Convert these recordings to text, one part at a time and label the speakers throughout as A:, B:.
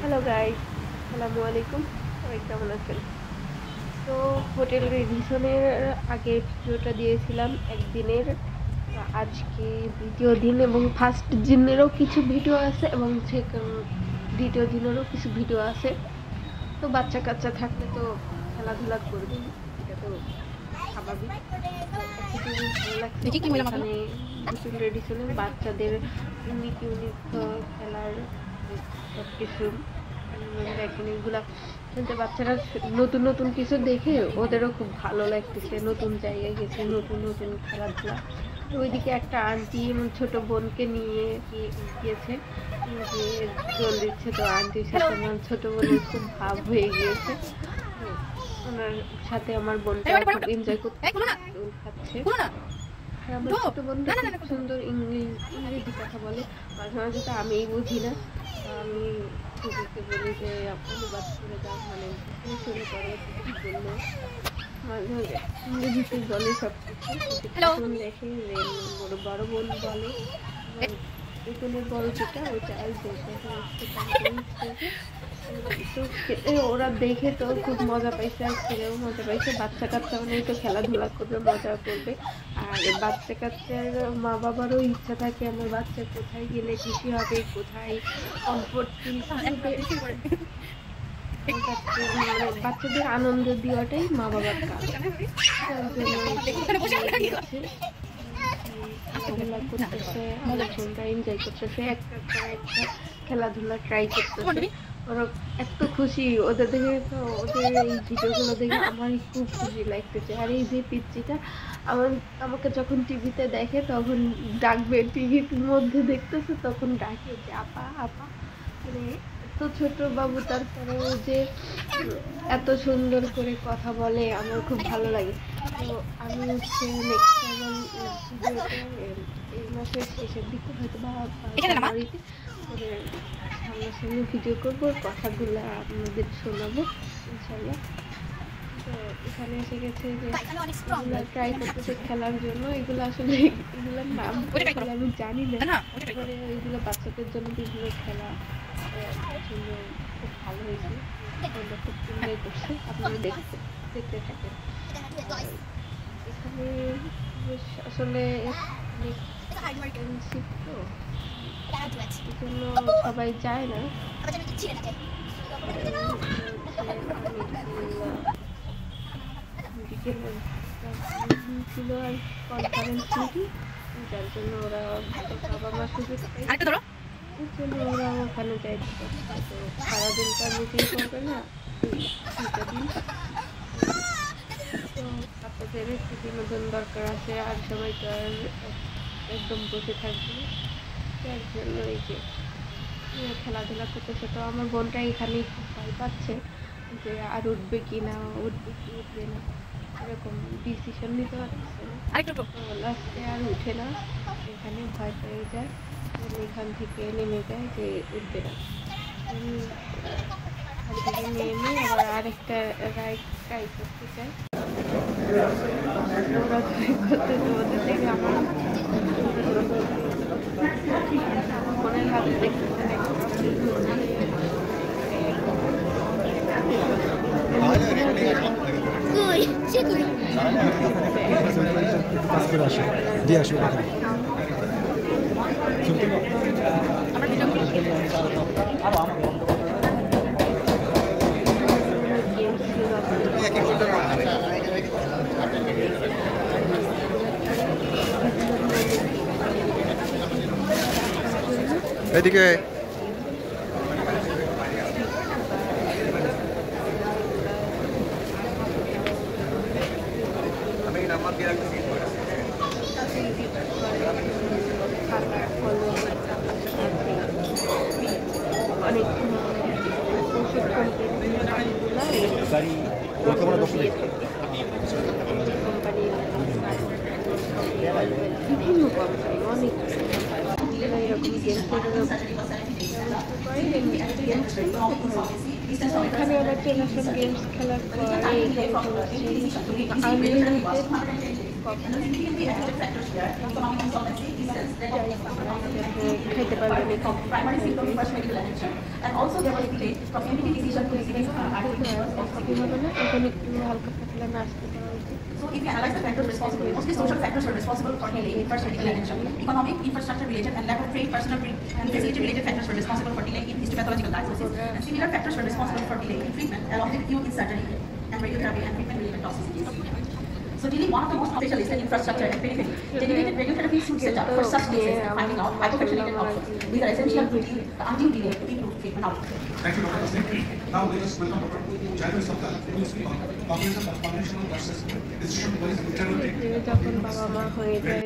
A: Hello guys, আসসালামু আলাইকুম। সবাই কেমন আছেন? তো হোটেল রেডিসনের আগে ভিডিওটা দিয়েছিলাম একদিনের। তো আজকে দ্বিতীয় দিন এবং ফার্স্ট দিনেরও কিছু ভিডিও আছে এবং দ্বিতীয় দিনেরও কিছু ভিডিও আছে। তো বাচ্চা কাচ্চা থাকলে তো খেলাধুলা করবেই, এটা তো স্বাভাবিক। তো একটা জিনিস ভালো লাগছে, এখানে হোটেল রেডিসনের বাচ্চাদের ইউনিক ইউনিক খেলার সবকিছু দেখেন। এগুলা খেলতে বাচ্চারা নতুন নতুন কিছু দেখে ওদেরও খুব ভালো লাগতেছে। নতুন জায়গায় গেছে, নতুন নতুন খেলাধুলা। ওইদিকে একটা আন্টি এবং ছোট বোনকে নিয়ে গিয়েছে, যে জল দিচ্ছে। তো আন্টির সাথে আমার ছোট বোনের খুব ভাব হয়ে গিয়েছে। তো ওনার সাথে আমার বোনটা খুব এনজয় করতে খাচ্ছে। আর আমার ছোট বোনটা খুব সুন্দর ইংরেজি কথা বলে। মাঝে মাঝে তো আমিই বুঝি না, আমি দিদিকে বলি যে অনুবাদ করে দাও, মানে শুরু করে কি বললো। মাঝে মাঝে ইংরেজিতে বলে সব কিছু দেখে। বড় বোন বলে, পেছনের বড় যেটা ওইটা তো ওরা দেখে তো খুব মজা পাইছে, আর ছেলেও মজা পাইছে। বাচ্চা কাচ্চা মানে তো খেলাধুলা করবে, মজা করবে। আর বাচ্চা কাচ্চার মা বাবারও ইচ্ছা থাকে আমার বাচ্চা কোথায় গেলে খুশি হবে, কোথায় কমফোর্ট ফিল করবে। বাচ্চাদের আনন্দ দেওয়াটাই মা বাবার কাজ। খেলাধুলা করতেছে, আমার বোনটা এনজয় করতেছে, একটা খেলাধুলা ট্রাই করতেছে। ওরা এত খুশি ওদের দেখে, তো ওদের এই ভিডিওগুলো দেখে আমার খুব খুশি লাগতেছে। আর এই যে পিচ্চিটা আমাকে যখন টিভিতে দেখে তখন ডাকবে, টিভির মধ্যে দেখতেছে তখন ডাকে যে আপা আপা। মানে এত ছোট বাবু, তারপরেও যে এত সুন্দর করে কথা বলে, আমার খুব ভালো লাগে। তো আমি হচ্ছে নেক্সট টাইম ভিডিওতে এই মাসের শেষের দিকে হয়তো বা বাড়িতে ওদের সামনাসামনি ভিডিও করবো, কথাগুলো আপনাদের শোনাবো ইনশাল্লাহ। তো এখানে এসে গেছে যে এগুলো ট্রাই করতেছে খেলার জন্য। এগুলো আসলে এগুলোর নাম আমি জানি না, মানে এগুলো বাচ্চাদের জন্য বিভিন্ন খেলা জন্য খুব ভালো হয়েছে। ওরা খুব এনজয় করছে, আপনারা দেখতে থাকেন। এখানে আসলে এক্সপেন্সিভ, তো এই জন্য সবাই যায় না। ছিল আর কনফারেন্স মিটিং, যার জন্য ওরা বাবা মা সুযোগ পায়, এর জন্য ওরা ওখানে যাইতে পারছে। তো সারাদিনটা মিটিং করবে না, দুইটা দিন। তো বাচ্চাদের একটু বিনোদন দরকার আছে, আর সবাই তো আর একদম বসে থাকবে না। যার জন্য এই যে খেলাধুলা করতেছে। তো আমার বোনটা এখানে খুব ভয় পাচ্ছে যে আর উঠবে কি না, উঠবে কি উঠবে না, এরকম ডিসিশন নিতে পারছে না। লাস্টে আর উঠে না, এখানে ভয় পেয়ে যায়, এখান থেকে নেমে যায় যে উঠবে না। এখান থেকে নেমে আবার আরেকটা রাইড ট্রাই করতে চায়। ওরা ট্রাই করতে ওদের দেখে আমার মনের হাতে দেখতেছেন
B: এদিকে
A: অনেক কোম্পানি বিভিন্ন কোম্পানি অনেক এরকম গেমস এখানে ওরা টেলিফোন গেমস খেলার পরে খাইতে পারবেন।
C: And also there was delay from community decision to receiving So if you analyze the factors responsible, mostly social factors were responsible for delay in first medical attention. Economic, infrastructure related and lack of trade, personal and facility related factors were responsible for delay in histopathological diagnosis. And similar factors were responsible for delay in treatment along with queue in surgery and radiotherapy and treatment related toxicities. So dealing one of the most specialisted infrastructure and periphery, dedicated radiotherapy suite set up for such cases and finding out hypofractionated outcomes. These are essential to deal the undue delay to improve treatment outcomes.
D: Thank you, Dr. Singh. Now let us welcome Dr. Jairu Sabda, who will speak on cognition of cognitional versus decision policy integrity.
A: যখন বাবা মা হয়ে যায়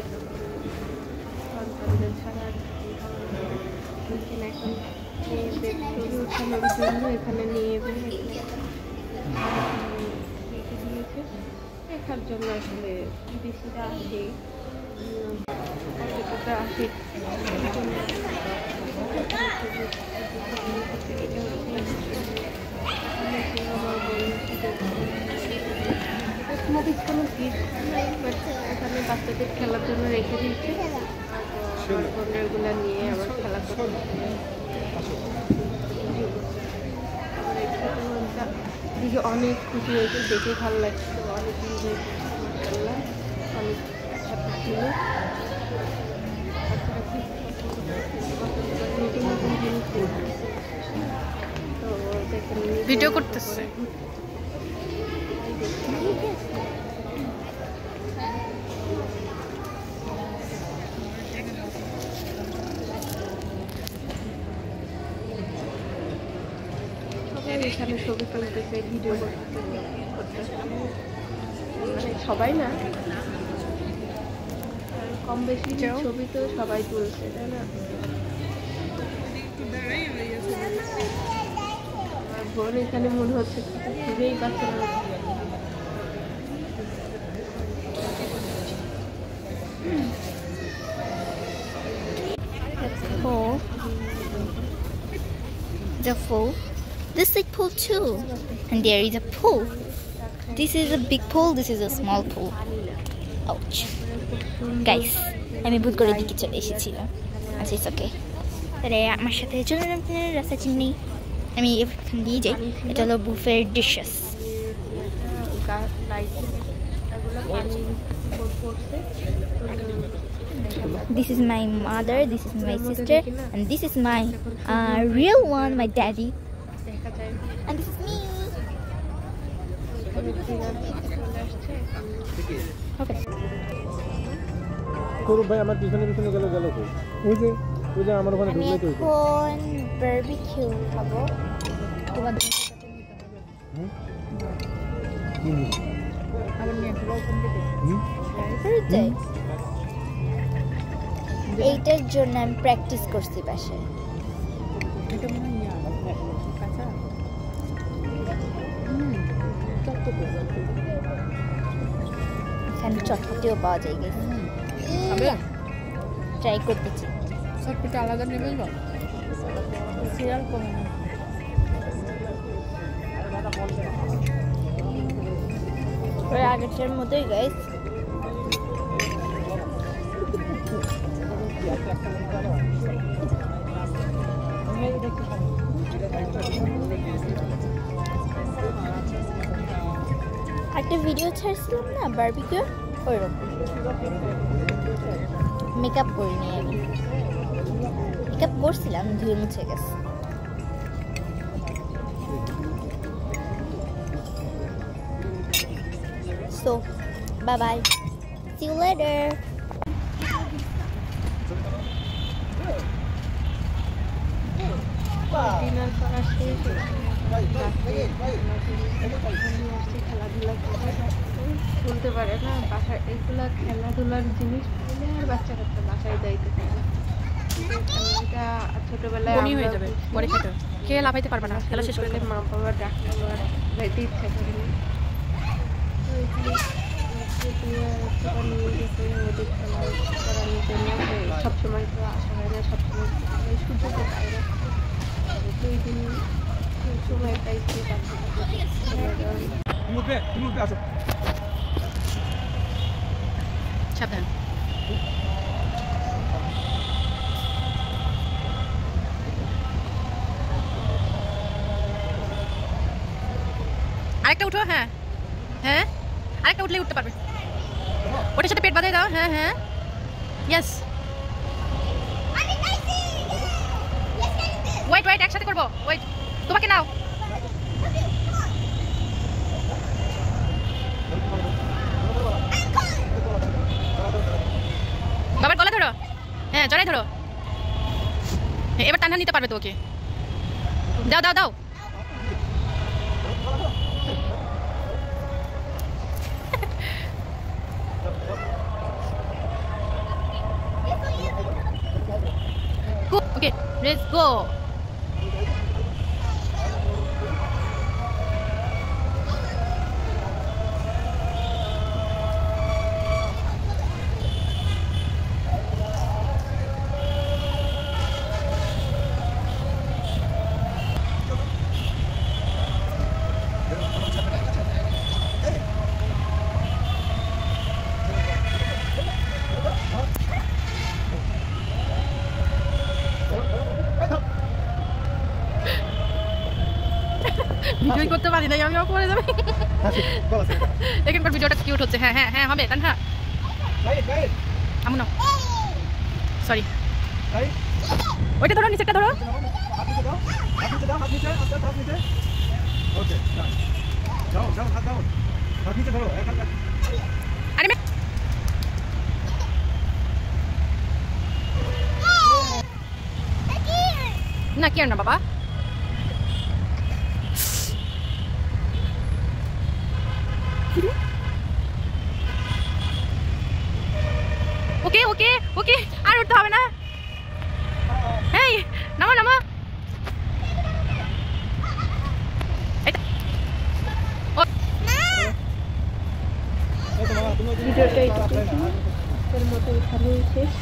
A: সন্তানদের ছাড়া এখন মেয়েদের ছবি ওঠানোর জন্য এখানে নিয়ে রেখে দিয়েছে। দেখার জন্য আসলে বিদেশিরা আসে, পর্যটকরা আসে। কোনো ভিড় নাই, বাট এখানে বাচ্চাদের খেলার জন্য রেখে দিচ্ছে। আমার বোনেরগুলা নিয়ে আবার খেলা করতে দিকে অনেক খুশি হয়েছে, দেখে ভালো লাগছে। অনেক এনজয় করছে, মাশাআল্লাহ অনেক সাথে ছিল। নতুন নতুন জিনিস তো দেখেন ভিডিও করতেছে। এখানে ছবি তুলতেছে, ভিডিও করতেছে, মানে সবাই না, কম বেশি ছবি তো সবাই তুলছে, তাই না? আর বোন এখানে মনে হচ্ছে খুবই বাচ্চারা
E: the pool. This is pool too, and there is a pool. This is a big pool, this is a small pool. Ouch. Guys, আমি ভুল করে দিকে চলে এসেছিলাম। আচ্ছা, ইটস ওকে। তাহলে আমার সাথে চলুন আপনারা রাস্তা চিনি। আমি এখান দিয়ে যাই। এটা হলো বুফের dishes. This is my mother, this is my sister, and this is my real one, my daddy. And this is me. Okay.
F: করু ভাই আমার পিছনে পিছনে গেল তো ওই যে আমার ওখানে ঢুকলে তো
E: এখন বারবিকিউ খাবো। তোমাদের আবার নিয়ে আসবো ওখান থেকে। এইটার জন্য আমি প্র্যাকটিস করছি বাসায়। এখানে চটপটিও পাওয়া যায়, গেছে ট্রাই করতেছি।
A: চটপটি আলাদা নেবেন না, সিরিয়াল কমে না।
E: ওই আগেরটার মতোই গাইস। একটা ভিডিও ছাড়ছিলাম না বারবিকিউ, ওইরকম। মেকআপ করিনি আমি, মেকআপ করছিলাম, ধুয়ে মুছে গেছে। So, bye bye. See you later.
A: Dinner করা শেষ, খেলাধুলা বলতে পারে না বাসায়, এইগুলা খেলাধুলার জিনিস পেলে আর বাচ্চা কাচ্চা বাসায় যাইতে পারে না। এটা ছোটবেলায় হয়ে যাবে, পরে খেয়ে লাফাইতে পারবে না, খেলা শেষ করে মা বাবা ডাক্তার যাইতে ইচ্ছা করেনি। নিয়ে গেছে ওদের খেলা করানোর জন্য। সবসময় তো আসা হয় না, সবসময় সুযোগ পায় না। দুই দিন সময় পাইছি সাবধান।
G: আরেকটা উঠো। হ্যাঁ হ্যাঁ, আরেকটা উঠলেই উঠতে পারবে। ওটার সাথে পেট বাঁধাই দাও। হ্যাঁ হ্যাঁ, ইয়েস। ওয়েট ওয়েট, একসাথে করবো। ওয়েট, তোমাকে নাও। বাবার গলা ধরো। হ্যাঁ, জড়াই ধরো। এবার টানা নিতে পারবে তো ওকে। দাও দাও দাও। ওকে, লেটস গো। ভিডিও করতে পারি না আমি, পরে যাবে। এখানকার ভিডিওটা কিউট হচ্ছে। হ্যাঁ হ্যাঁ হ্যাঁ, হবে তানহা। আমু নাও, সরি। ওইটা ধরো, নিচেরটা ধরো। আরে না, কি আর না বাবা। ওকে ওকে ওকে, আর উঠতে হবে না। এই নামো নামো।
A: ভিডিওটা একটু এর মতো এখানেই শেষ।